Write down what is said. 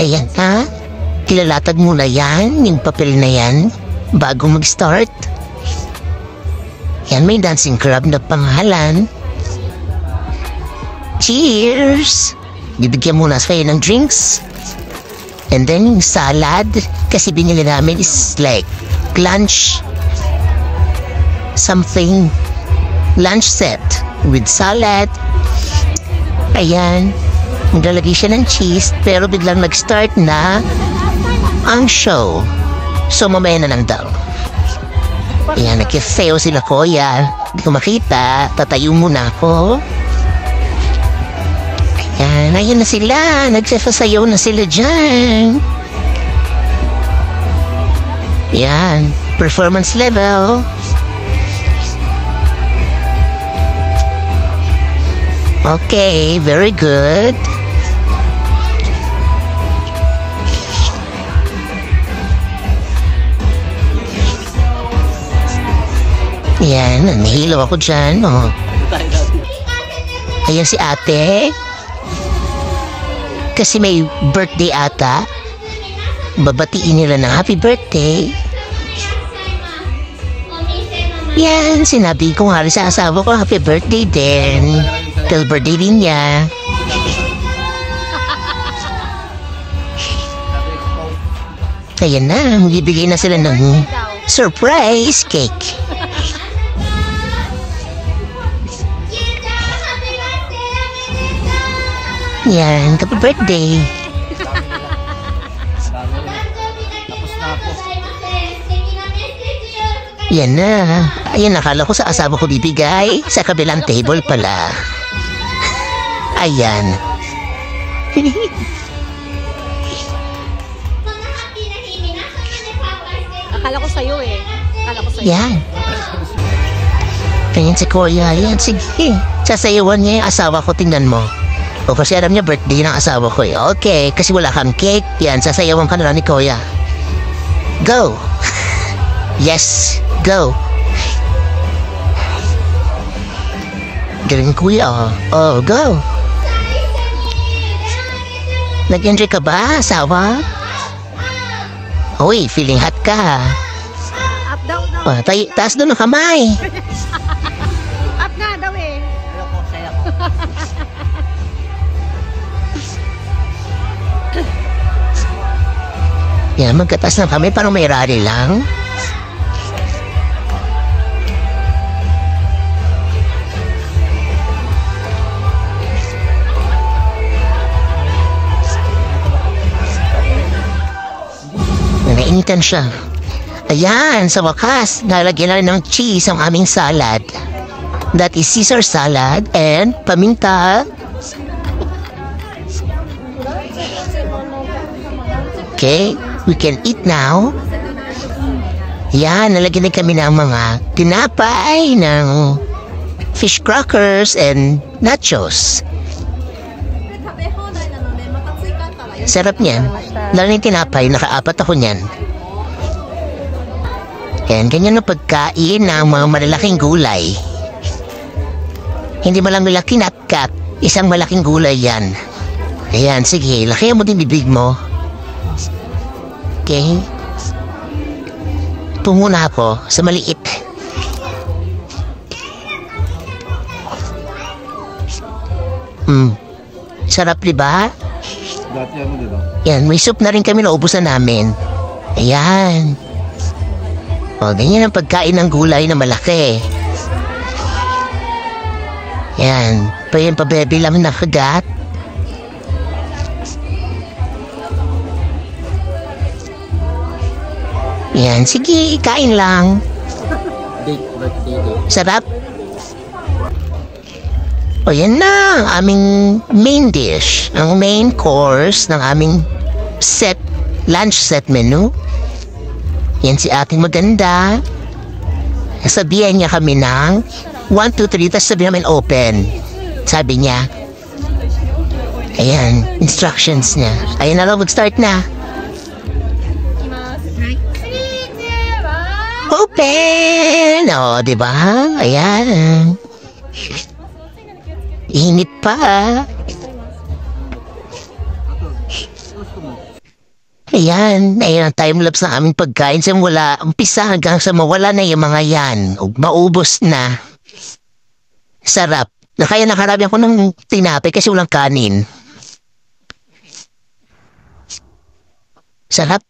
Ayan ha. Kilalatag muna yan, yung papel na yan, bago mag-start. Yan, may dancing crab na pangalan. Cheers! Bibigyan muna kayo ng drinks. And then yung salad, kasi binili namin is like lunch. Something. Lunch set with salad. Ayan. Naglalagay siya ng cheese, pero biglang nag-start na ang show. So mamaya na lang daw. Ayan, nagkisayaw sila kuya. Hindi ko makita. Tatayo muna ako. Ayan, ayun na sila. Nagsasayaw na sila dyan. Ayan, performance level. Okay, very good. Yan, nahilo ako dyan, oh. Ayan si ate. Kasi may birthday ata. Babatiin nila ng happy birthday. Yan, sinabi ko nga rin sa asawa ko, happy birthday din. Till birthday din niya. Ayan na, magbibigay na sila ng surprise cake. Yan, happy birthday. Yan na. Ayan, nakala ko sa asawa ko bibigay. Sa kabilang table pala. Ayan. Akala ko sa'yo eh. Akala ko sa'yo. Yan. Ganyan si Kuya. Yan, sige. Sasayawan niya yung asawa ko, tingnan mo. O kasi alam niya birthday ng asawa ko eh. Okay, kasi wala kang cake. Yan, sasayawan ka na lang ni Kuya. Go! Yes, go! Galing Kuya, oh. Oh, go! Nag-enjoy ka ba, asawa? Uy, feeling hot ka. Up, down, down. Oh, taas doon ang kamay. Up nga daw eh. Yan, magkatas ng kamay, parang may rally lang. Nainitan siya. Ayan, sa wakas, nalagyan na rin ng cheese ang aming salad. That is Caesar salad and paminta. Okay, we can eat now. Yan, nalagyan na kami ng mga tinapay, ng fish crackers and nachos. Sarap niyan. Lalo na yung tinapay, nakaapat ako niyan. Yan, ganyan na pagkain ng mga malalaking gulay. Hindi malang malaki napkat, isang malaking gulay yan. Ayan, sige, lakihan mo din bibig mo. Okay? Pumuna ako sa maliit. Sarap, diba? Dati ano, diba? Yan, may soup na rin kami na ubusan namin. Ayan. O, ganyan ang pagkain ng gulay na malaki. Yan. Yan, pabebe lang na kagat. Yan, sige, kain lang. Sarap. O, yan na, ang aming main dish. Ang main course ng aming set, lunch set menu. Yan si ating maganda. Sabihan niya kami ng 1, 2, 3, tapos sabi namin open. Sabi niya. Ayan, instructions niya. Ayan na lang, mag-start na. Open! O, diba? Ayan. Init pa. gusto mo? Ayan, ayan ang time-lapse ng aming pagkain simula umpisa hanggang sa mawala na yung mga yan. O maubos na. Sarap. Kaya nakarami ako ng tinapay kasi walang kanin. Sarap.